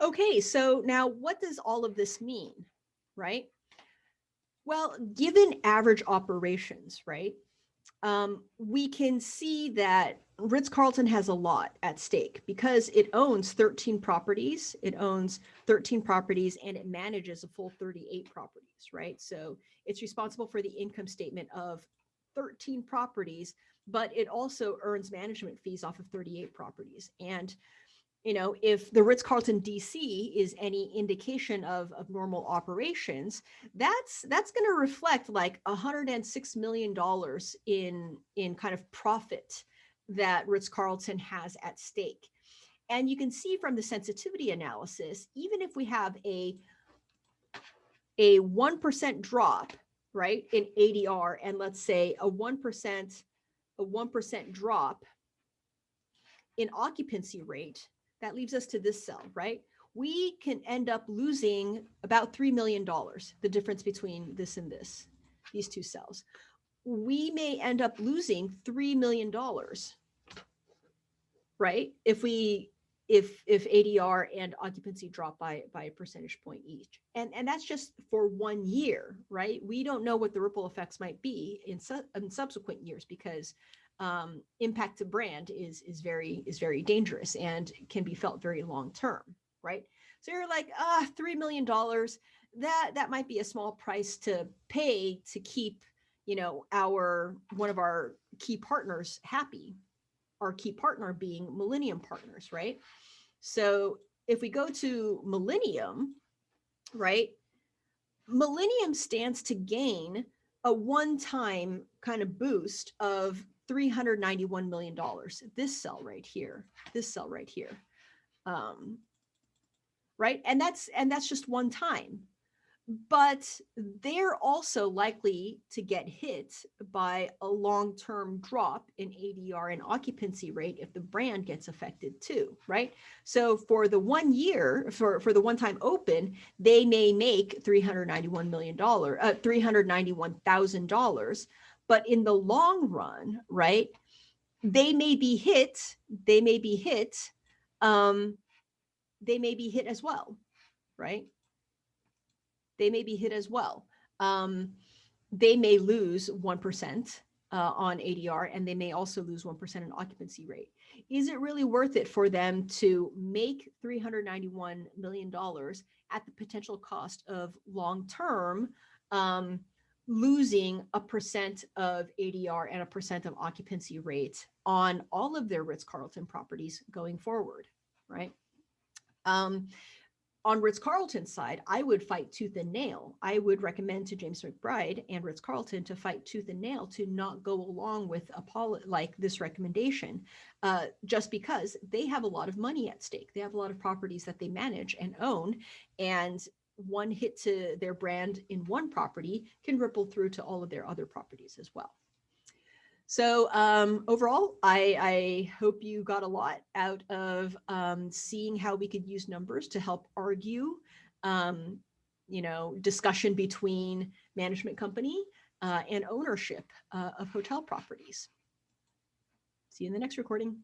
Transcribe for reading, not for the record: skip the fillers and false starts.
Okay, so now what does all of this mean, right? Well, given average operations, right, we can see that Ritz-Carlton has a lot at stake because it owns 13 properties. It owns 13 properties and it manages a full 38 properties, right? So it's responsible for the income statement of 13 properties, but it also earns management fees off of 38 properties. And if the Ritz-Carlton DC is any indication of normal operations, that's going to reflect like $106 million in kind of profit that Ritz-Carlton has at stake. And you can see from the sensitivity analysis, even if we have a 1% drop, right, in ADR, and let's say a 1% drop in occupancy rate, that leaves us to this cell, right? We can end up losing about $3 million, the difference between this and this, these two cells. We may end up losing $3 million, right? If ADR and occupancy drop by a percentage point each. And that's just for 1 year, right? We don't know what the ripple effects might be in subsequent years because impact to brand is very dangerous and can be felt very long term, right? So you're like, $3 million, that might be a small price to pay to keep, our one of our key partners happy, our key partner being Millennium Partners, right? So if we go to Millennium, right, Millennium stands to gain a one-time kind of boost of $391 million. This cell right here, this cell right here, um, right, and that's just one time. But they're also likely to get hit by a long-term drop in ADR and occupancy rate if the brand gets affected too, right? So for the 1 year, for the one-time open, they may make $391,000, but in the long run, right, they may be hit, they may be hit, um, they may be hit as well, right? They may be hit as well. Um, they may lose 1% on ADR, and they may also lose 1% in occupancy rate. Is it really worth it for them to make $391 million at the potential cost of long-term losing a percent of ADR and a percent of occupancy rate on all of their Ritz-Carlton properties going forward, right? Um, on Ritz-Carlton's side, I would fight tooth and nail. I would recommend to James McBride and Ritz-Carlton to fight tooth and nail to not go along with like this recommendation, just because they have a lot of money at stake. They have a lot of properties that they manage and own, and one hit to their brand in one property can ripple through to all of their other properties as well. So overall, I hope you got a lot out of seeing how we could use numbers to help argue, um, discussion between management company and ownership of hotel properties. See you in the next recording.